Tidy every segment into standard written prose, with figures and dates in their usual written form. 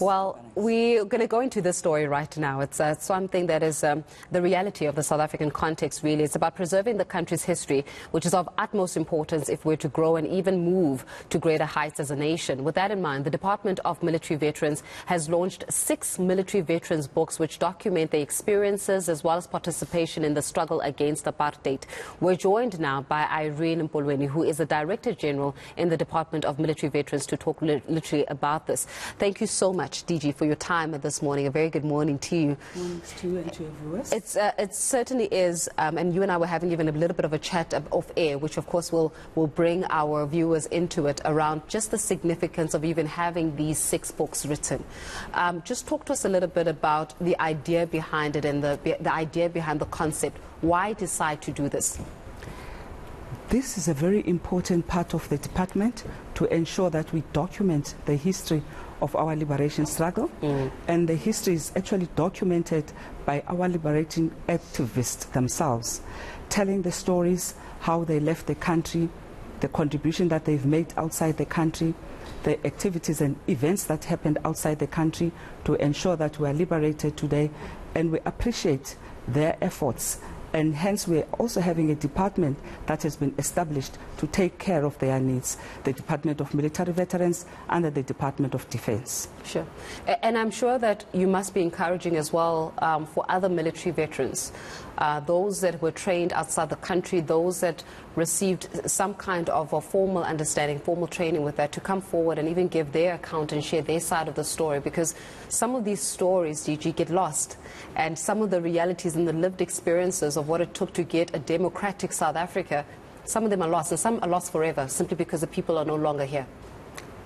Well, we're going to go into this story right now. It's something that is the reality of the South African context, really. It's about preserving the country's history, which is of utmost importance if we're to grow and even move to greater heights as a nation. With that in mind, the Department of Military Veterans has launched 6 military veterans books which document their experiences as well as participation in the struggle against apartheid. We're joined now by Irene Mpolweni, who is the Director General in the Department of Military Veterans, to talk literally about this. Thank you so much, DG, for your time this morning. A very good morning to you. Morning to you and to your viewers. It certainly is, and you and I were having even a little bit of a chat off air, which of course will bring our viewers into it, around just the significance of even having these 6 books written. Just talk to us a little bit about the idea behind it and the idea behind the concept. Why decide to do this? This is a very important part of the department, to ensure that we document the history of our liberation struggle. And the history is actually documented by our liberating activists themselves, telling the stories, how they left the country, the contribution that they've made outside the country, the activities and events that happened outside the country, to ensure that we are liberated today. And we appreciate their efforts. And hence we're also having a department that has been established to take care of their needs, the Department of Military Veterans under the Department of Defense. Sure. And I'm sure that you must be encouraging as well for other military veterans, those that were trained outside the country, those that received some kind of a formal understanding, formal training with that, to come forward and even give their account and share their side of the story, because some of these stories, DG, get lost, and some of the realities and the lived experiences of what it took to get a democratic South Africa, some of them are lost, and some are lost forever, simply because the people are no longer here.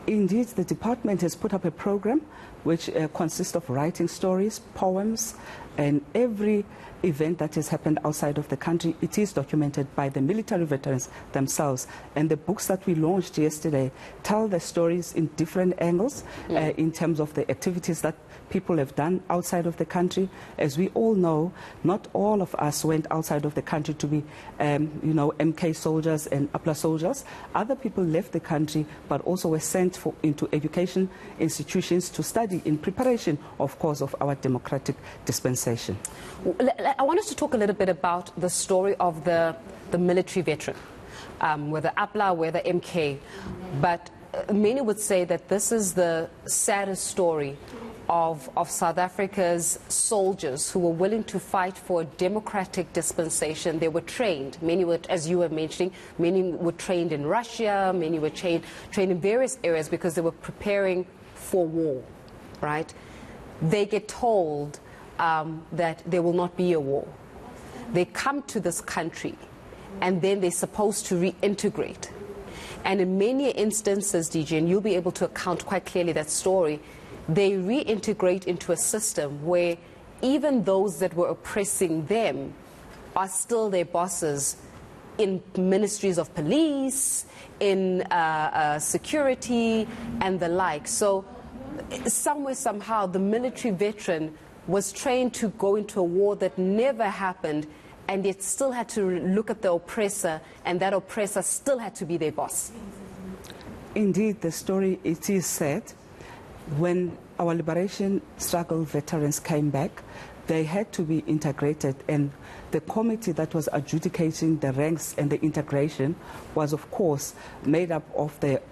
Indeed, the department has put up a program which consists of writing stories, poems, and every event that has happened outside of the country, it is documented by the military veterans themselves. And the books that we launched yesterday tell the stories in different angles, in terms of the activities that people have done outside of the country. As we all know, not all of us went outside of the country to be, MK soldiers and APLA soldiers. Other people left the country, but also were sent into education institutions to study in preparation, of course, of our democratic dispensation. I want us to talk a little bit about the story of the military veteran, whether APLA, whether MK, but many would say that this is the saddest story of South Africa's soldiers who were willing to fight for a democratic dispensation. They were trained, many were, as you were mentioning, many were trained in Russia, many were trained in various areas because they were preparing for war, right? They get told that there will not be a war. They come to this country and then they're supposed to reintegrate. And in many instances, DJ, and you'll be able to account quite clearly that story, they reintegrate into a system where even those that were oppressing them are still their bosses in ministries of police, in security and the like. So somewhere, somehow, the military veteran was trained to go into a war that never happened, and yet still had to look at the oppressor, and that oppressor still had to be their boss. Indeed, the story, it is sad. When our liberation struggle veterans came back, they had to be integrated, and the committee that was adjudicating the ranks and the integration was, of course, made up of the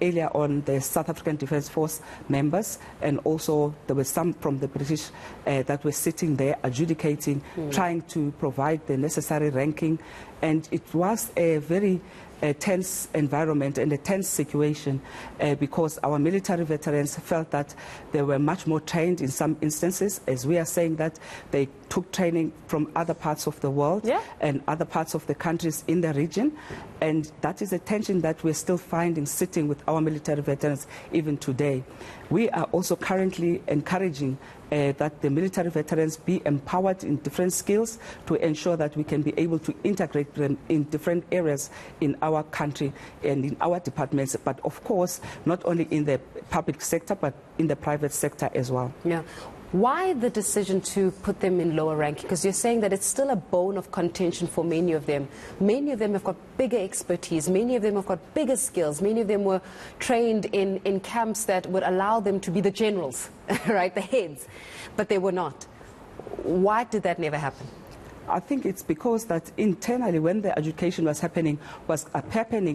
earlier on the South African Defence Force members, and also there were some from the British that were sitting there adjudicating, trying to provide the necessary ranking. And it was a very tense environment and a tense situation because our military veterans felt that they were much more trained in some instances, as we are saying that they took training from other parts of the world and other parts of the countries in the region. And that is a tension that we're still finding sitting with our military veterans even today. We are also currently encouraging that the military veterans be empowered in different skills to ensure that we can be able to integrate them in different areas in our country and in our departments, but of course not only in the public sector but in the private sector as well. Yeah. Why the decision to put them in lower ranking? Because you're saying that it's still a bone of contention for many of them. Many of them have got bigger expertise. Many of them have got bigger skills. Many of them were trained in camps that would allow them to be the generals, right, the heads, but they were not. Why did that never happen? I think it's because that internally, when the education was happening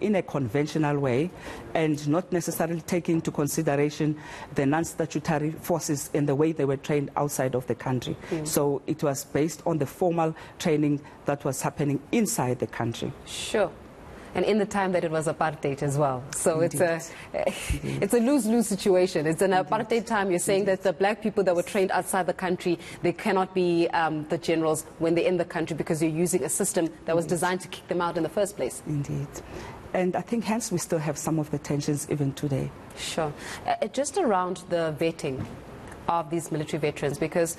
in a conventional way and not necessarily taking into consideration the non-statutory forces in the way they were trained outside of the country. So it was based on the formal training that was happening inside the country. Sure. And in the time that it was apartheid as well. So it's a lose-lose situation. It's an apartheid time. You're saying that the black people that were trained outside the country, they cannot be the generals when they're in the country because you're using a system that was designed to kick them out in the first place. Indeed. And I think hence we still have some of the tensions even today. Sure. Just around the vetting of these military veterans, because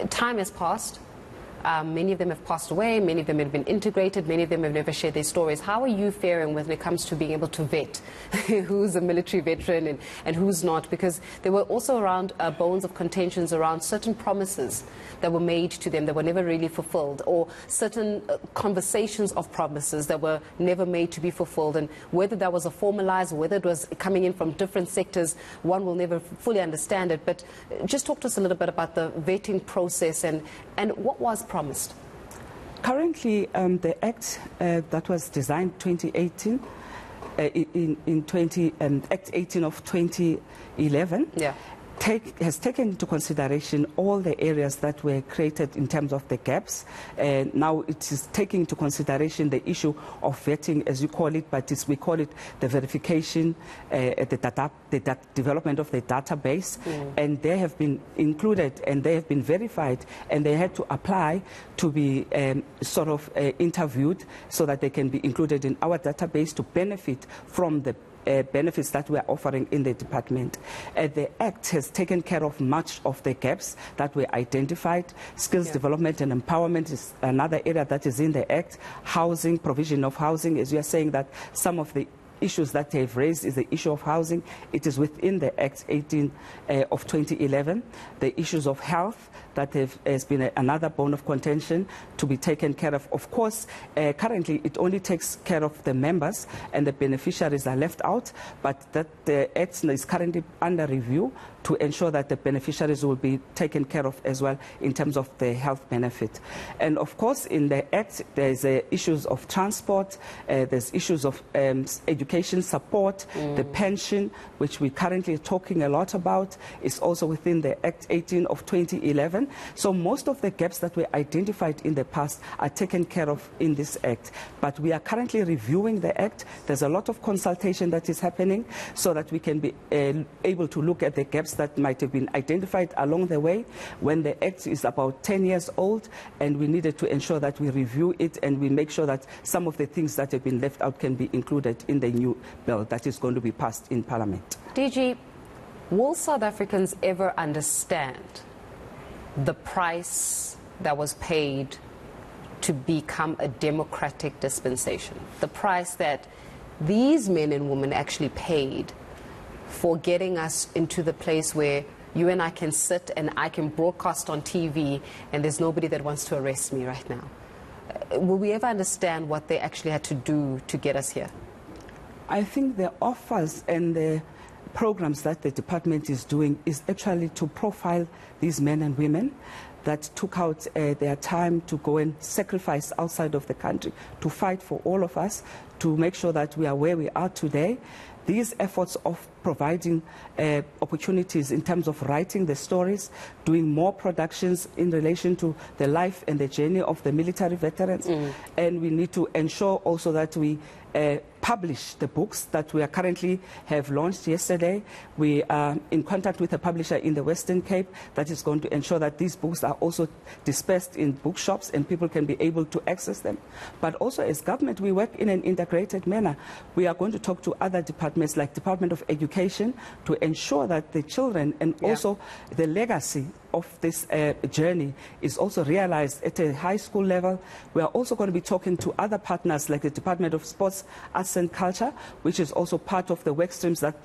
time has passed. Many of them have passed away, many of them have been integrated, many of them have never shared their stories. How are you faring when it comes to being able to vet who's a military veteran and who's not? Because there were also around bones of contentions around certain promises that were made to them that were never really fulfilled, or certain conversations of promises that were never made to be fulfilled. And whether that was a formalized, whether it was coming in from different sectors, one will never fully understand it. But just talk to us a little bit about the vetting process and what was promised. Currently, the Act that was designed 2018, Act 18 of 2011, has taken into consideration all the areas that were created in terms of the gaps. Now it is taking into consideration the issue of vetting, as you call it, but we call it the verification, the development of the database. And they have been included and they have been verified, and they had to apply to be interviewed so that they can be included in our database to benefit from the benefits that we are offering in the department. The Act has taken care of much of the gaps that were identified. Skills development and empowerment is another area that is in the Act. Housing, provision of housing, as we are saying that some of the issues that they have raised is the issue of housing. It is within the Act 18 of 2011. The issues of health, that has been another bone of contention to be taken care of. Of course, currently it only takes care of the members and the beneficiaries are left out, but that the Act is currently under review to ensure that the beneficiaries will be taken care of as well in terms of the health benefit. And of course, in the Act, there's issues of transport, there's issues of education support, the pension, which we currently are talking a lot about, is also within the Act 18 of 2011. So most of the gaps that were identified in the past are taken care of in this Act. But we are currently reviewing the Act. There's a lot of consultation that is happening so that we can be able to look at the gaps that might have been identified along the way when the Act is about 10 years old, and we needed to ensure that we review it and we make sure that some of the things that have been left out can be included in the new bill that is going to be passed in Parliament. DG, will South Africans ever understand the price that was paid to become a democratic dispensation? The price that these men and women actually paid for getting us into the place where you and I can sit and I can broadcast on TV and there's nobody that wants to arrest me right now. Will we ever understand what they actually had to do to get us here? I think the offers and the programs that the department is doing is actually to profile these men and women that took out their time to go and sacrifice outside of the country to fight for all of us, to make sure that we are where we are today. These efforts of providing opportunities in terms of writing the stories, doing more productions in relation to the life and the journey of the military veterans. And we need to ensure also that we publish the books that we are currently have launched yesterday. We are in contact with a publisher in the Western Cape that is going to ensure that these books are are also dispersed in bookshops and people can be able to access them. But also as government, we work in an integrated manner. We are going to talk to other departments like Department of Education to ensure that the children and also the legacy of this journey is also realized at a high school level. We are also going to be talking to other partners like the Department of Sports, Arts and Culture, which is also part of the work streams that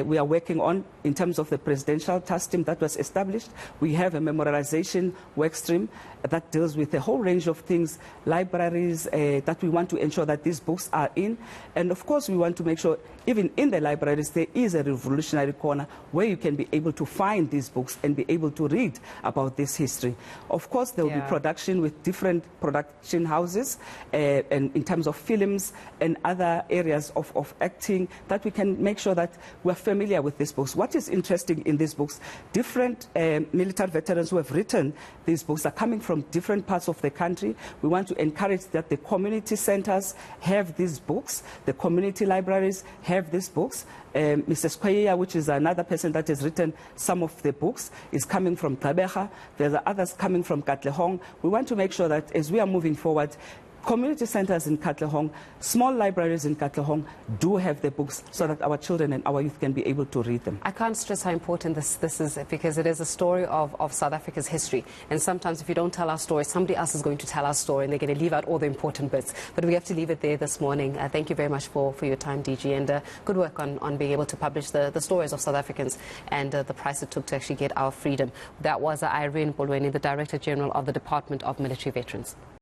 we are working on in terms of the presidential task team that was established. We have a memorialization work stream that deals with a whole range of things, libraries that we want to ensure that these books are in. And of course, we want to make sure even in the libraries there is a revolutionary corner where you can be able to find these books and be able to read about this history. Of course, there will be production with different production houses and in terms of films and other areas of acting that we can make sure that we're familiar with these books. What is interesting in these books, different military veterans who have written these books are coming from different parts of the country. We want to encourage that the community centers have these books, the community libraries have these books. Mr. Skweyiya, which is another person that has written some of the books, is coming from Gqeberha. There are others coming from Katlehong. We want to make sure that as we are moving forward, community centers in Katlehong, small libraries in Katlehong do have the books so that our children and our youth can be able to read them. I can't stress how important this is, because it is a story of South Africa's history. And sometimes if you don't tell our story, somebody else is going to tell our story and they're going to leave out all the important bits. But we have to leave it there this morning. Thank you very much for your time, DG, and good work on being able to publish the stories of South Africans and the price it took to actually get our freedom. That was Irene Mpolweni, the Director General of the Department of Military Veterans.